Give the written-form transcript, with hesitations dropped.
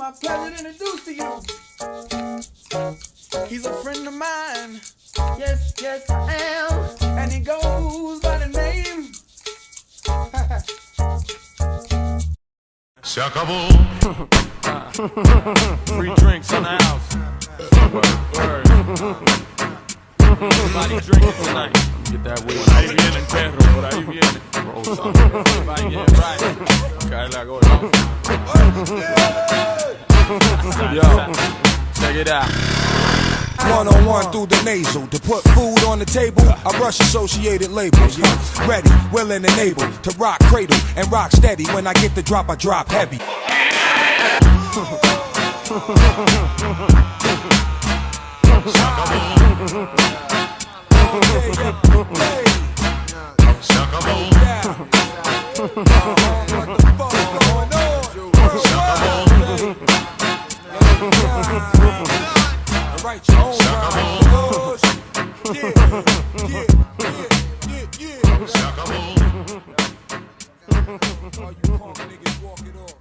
my pleasure to introduce to you. He's a friend of mine. Yes, yes, I am. And he goes by the name. Se acabó. Free drinks in the house. Word. Everybody drinking tonight. Get that weed. Por ahí viene el perro, por ahí viene. Everybody get right. Cae la gorda. Yo, check it out. One-on-one through the nasal. To put food on the table, I rush associated labels. Ready, willing, and able to rock cradle and rock steady. When I get the drop, I drop heavy. Se acabó. Write your own rhymes. Se acabó. All you punk niggas walk it off.